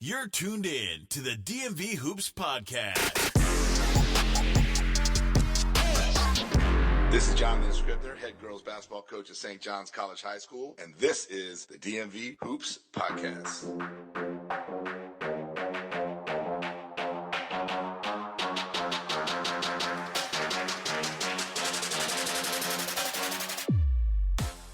You're tuned in to the DMV Hoops Podcast. This is Jonathan Scribner, head girls basketball coach at St. John's College High School, and this is the DMV Hoops Podcast.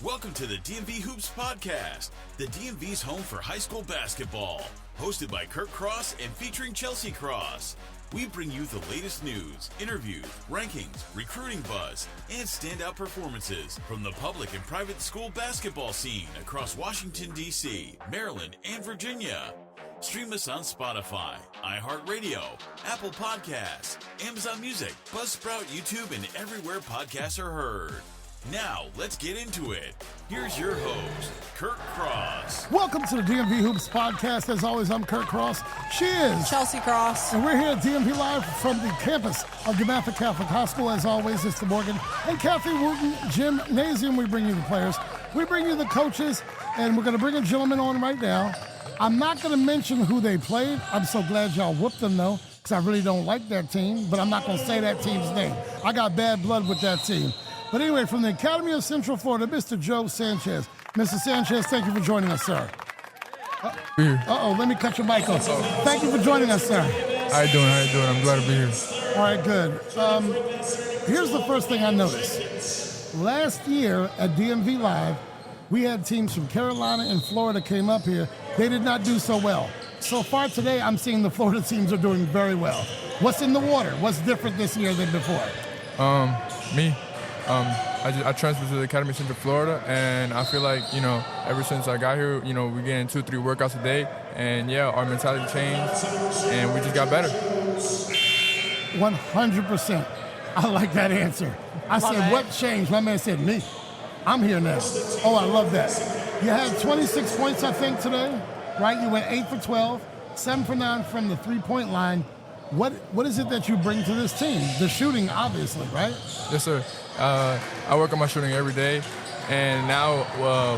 Welcome to the DMV Hoops Podcast, the DMV's home for high school basketball. Hosted by Kurt Cross and featuring Chelsea Cross. We bring you the latest news, interviews, rankings, recruiting buzz, and standout performances from the public and private school basketball scene across Washington, D.C., Maryland, and Virginia. Stream us on Spotify, iHeartRadio, Apple Podcasts, Amazon Music, Buzzsprout, YouTube, and everywhere podcasts are heard. Now, let's get into it. Here's your host, Kurt Cross. Welcome to the DMV Hoops Podcast. As always, I'm Kurt Cross. She is Chelsea Cross. And we're here at DMV Live from the campus of DeMatha Catholic High School. As always, it's the Morgan and Kathy Wooten Gymnasium. We bring you the players. We bring you the coaches. And we're going to bring a gentleman on right now. I'm not going to mention who they played. I'm so glad y'all whooped them, though, because I really don't like that team. But I'm not going to say that team's name. I got bad blood with that team. But anyway, from the Academy of Central Florida, Mr. Joe Sanchez. Mr. Sanchez, thank you for joining us, sir. Uh-oh, let me cut your mic off. Thank you for joining us, sir. How you doing? I'm glad to be here. All right, good. Here's the first thing I noticed. Last year at DMV Live, we had teams from Carolina and Florida came up here. They did not do so well. So far today, I'm seeing the Florida teams are doing very well. What's in the water? What's different this year than before? Me. I transferred to the Academy of Central Florida, and I feel like, ever since I got here, we're getting 2-3 workouts a day, and our mentality changed, and we just got better. 100%. I like that answer. I said, what changed? My man said, me. I'm here now. Oh, I love that. You had 26 points, I think, today, right? You went 8 for 12, 7 for 9 from the three-point line. What is it that you bring to this team? The shooting, obviously, right? Yes, sir. I work on my shooting every day, and now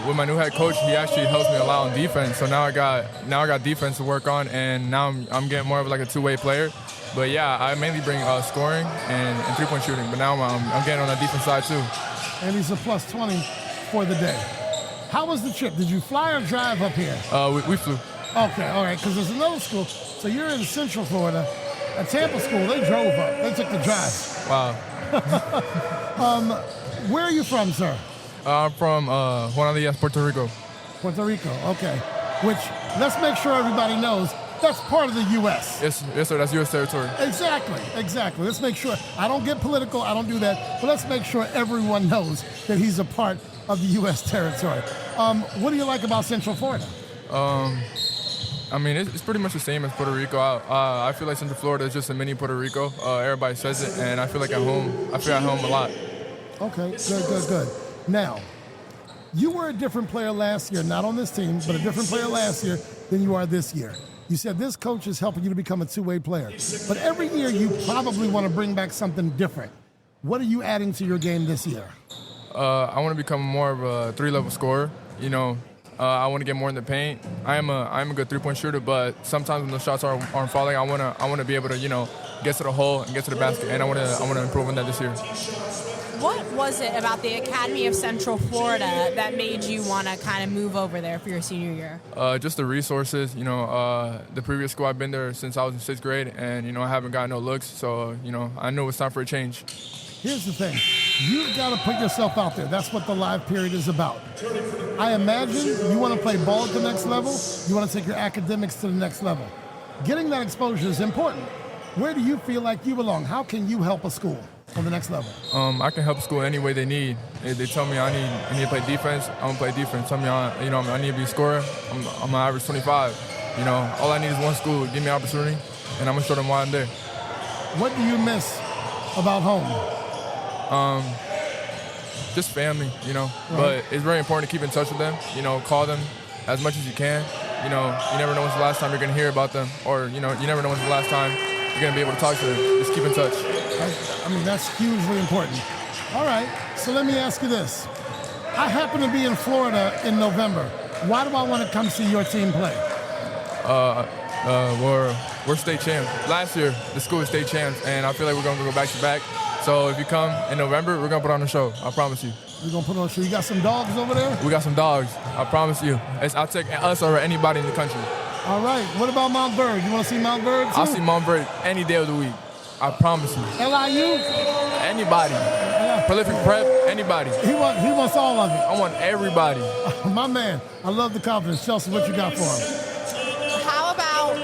with my new head coach, he actually helps me a lot on defense. So now I got defense to work on, and now I'm getting more of like a two-way player. But yeah, I mainly bring scoring and three-point shooting. But now I'm getting on the defense side too. And he's a plus 20 for the day. How was the trip? Did you fly or drive up here? We flew. Okay, all right. Because there's another school. So you're in Central Florida. At Tampa School, they drove up. They took the drive. Wow. Where are you from, sir? I'm from Juan Díaz, Puerto Rico. Puerto Rico, okay. Which, let's make sure everybody knows, that's part of the U.S. Yes, sir. That's U.S. territory. Exactly. Let's make sure. I don't get political. I don't do that. But let's make sure everyone knows that he's a part of the U.S. territory. What do you like about Central Florida? It's pretty much the same as Puerto Rico. I feel like Central Florida is just a mini Puerto Rico. Everybody says it, and I feel like at home. I feel at home a lot. Okay, good. Now, you were a different player last year, not on this team, but a different player last year than you are this year. You said this coach is helping you to become a two-way player. But every year you probably want to bring back something different. What are you adding to your game this year? I want to become more of a three-level scorer, I want to get more in the paint. I am a good three-point shooter, but sometimes when the shots aren't falling, I want to be able to get to the hole and get to the basket, and I want to improve on that this year. What was it about the Academy of Central Florida that made you want to kind of move over there for your senior year? Just the resources. The previous school I've been there since I was in 6th grade, and I haven't gotten no looks, so I knew it was time for a change. Here's the thing. You've got to put yourself out there. That's what the live period is about. I imagine you want to play ball at the next level. You want to take your academics to the next level. Getting that exposure is important. Where do you feel like you belong? How can you help a school on the next level? I can help school any way they need. If they tell me I need to play defense, I'm going to play defense. Tell me I need to be a scorer, I'm an average 25. All I need is one school. Give me an opportunity, and I'm going to show them why I'm there. What do you miss about home? Just family, Right. But it's very important to keep in touch with them, call them as much as you can. You never know when's the last time you're going to hear about them, or, you never know when's the last time you're going to be able to talk to them. Just keep in touch. That's hugely important. All right, so let me ask you this. I happen to be in Florida in November. Why do I want to come see your team play? We're state champs. Last year, the school was state champs, and I feel like we're going to go back to back. So if you come in November, we're going to put on a show. I promise you. We're going to put on a show. You got some dogs over there? We got some dogs. I promise you. I'll take us over anybody in the country. All right. What about Mount Bird? You want to see Mount Bird too? I'll see Mount Bird any day of the week. I promise you. LIU? Anybody. Prolific Prep, anybody. He wants all of it. I want everybody. My man, I love the confidence. Chelsea, what you got for him? How about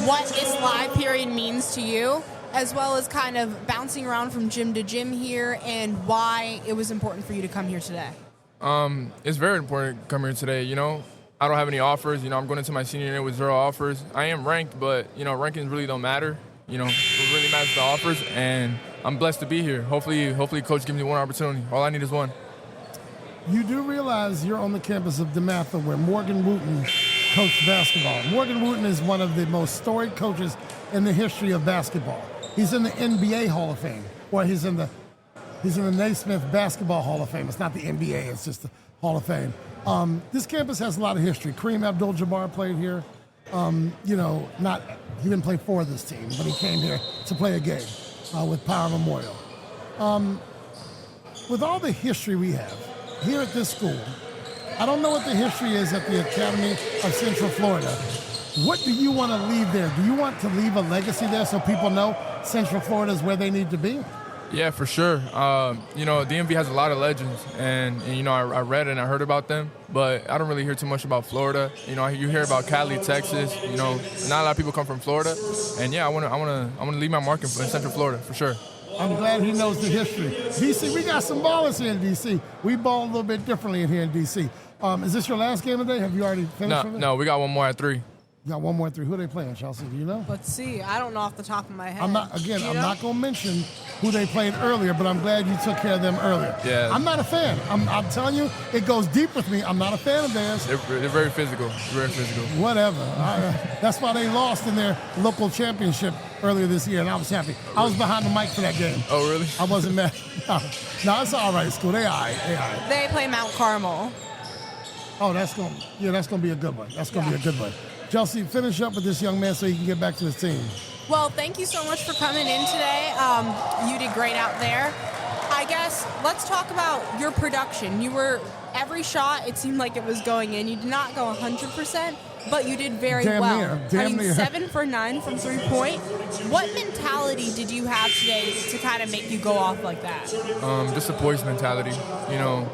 what this live period means to you, as well as kind of bouncing around from gym to gym here, and why it was important for you to come here today? It's very important to come here today. You know, I don't have any offers. You know, I'm going into my senior year with 0 offers. I am ranked, but, you know, rankings really don't matter. You know, what really matters is the offers, and I'm blessed to be here. Hopefully, Coach gives me one opportunity. All I need is one. You do realize you're on the campus of DeMatha where Morgan Wooten coached basketball. Morgan Wooten is one of the most storied coaches in the history of basketball. He's in the NBA Hall of Fame, or he's in the Naismith Basketball Hall of Fame. It's not the NBA, it's just the Hall of Fame. This campus has a lot of history. Kareem Abdul-Jabbar played here. You know, he didn't play for this team, but he came here to play a game with Power Memorial. With all the history we have here at this school, I don't know what the history is at the Academy of Central Florida. What do you want to leave there? Do you want to leave a legacy there so people know Central Florida is where they need to be? Yeah, for sure. You know, DMV has a lot of legends, and you know, I read and I heard about them, but I don't really hear too much about Florida. You know, you hear about Cali, Texas. You know, not a lot of people come from Florida, and yeah, I want to leave my mark in Central Florida for sure. I'm glad he knows the history. DC, we got some ballers here in DC. We ball a little bit differently in here in DC. Is this your last game of the day? Have you already finished? No, we got one more at 3. You got one more at 3. Who are they playing, Chelsea? Do you know? Let's see. I don't know off the top of my head. I'm not going to mention who they played earlier, but I'm glad you took care of them earlier. Yeah. I'm not a fan. I'm telling you, it goes deep with me. I'm not a fan of theirs. They're very physical. Very physical. Whatever. That's why they lost in their local championship earlier this year, and I was happy. I was behind the mic for that game. Oh, really? I wasn't mad. No, it's all right, school. They all right. They play Mount Carmel. Oh, that's going to be a good one. That's going to be a good one. Chelsea, finish up with this young man so he can get back to his team. Well, thank you so much for coming in today. You did great out there. I guess let's talk about your production. Every shot, it seemed like it was going in. You did not go 100%, but you did very well. Damn near. 7 for 9 from 3-point. What mentality did you have today to kind of make you go off like that? Just a poised mentality, you know.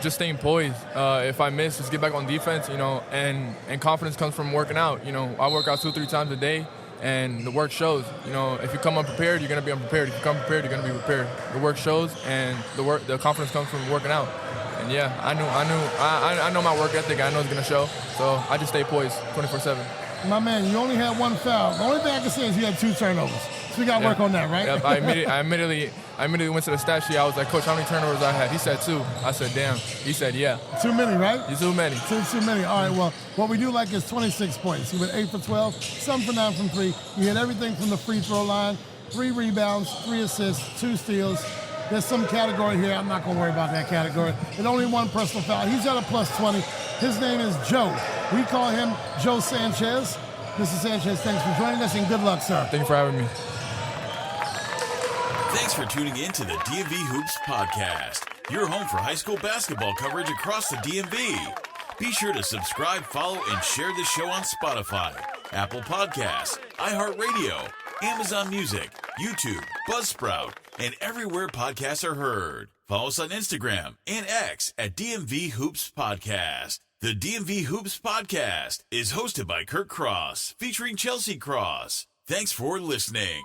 Just staying poised. If I miss, just get back on defense, you know, and confidence comes from working out. You know, I work out 2-3 times a day, and the work shows. You know, if you come unprepared, you're going to be unprepared. If you come prepared, you're going to be prepared. The work shows, and the confidence comes from working out. And yeah, I know my work ethic. I know it's going to show. So I just stay poised 24/7. My man, you only had 1 foul. The only thing I can say is you had 2 turnovers. So we got to work on that, right? Yep, I immediately went to the stat sheet. I was like, Coach, how many turnovers I had? He said 2. I said, damn. He said, yeah. Too many, right? Too many. Too many. All right, well, what we do like is 26 points. You went 8 for 12, 7 for 9 from 3. You hit everything from the free throw line, 3 rebounds, 3 assists, 2 steals. There's some category here. I'm not going to worry about that category. And only 1 personal foul. He's at a plus 20. His name is Joe. We call him Joe Sanchez. Mr. Sanchez, thanks for joining us, and good luck, sir. Thank you for having me. Thanks for tuning in to the DMV Hoops Podcast, your home for high school basketball coverage across the DMV. Be sure to subscribe, follow, and share the show on Spotify, Apple Podcasts, iHeartRadio, Amazon Music, YouTube, Buzzsprout, and everywhere podcasts are heard. Follow us on Instagram and X at DMV Hoops Podcast. The DMV Hoops Podcast is hosted by Kurt Cross, featuring Chelsea Cross. Thanks for listening.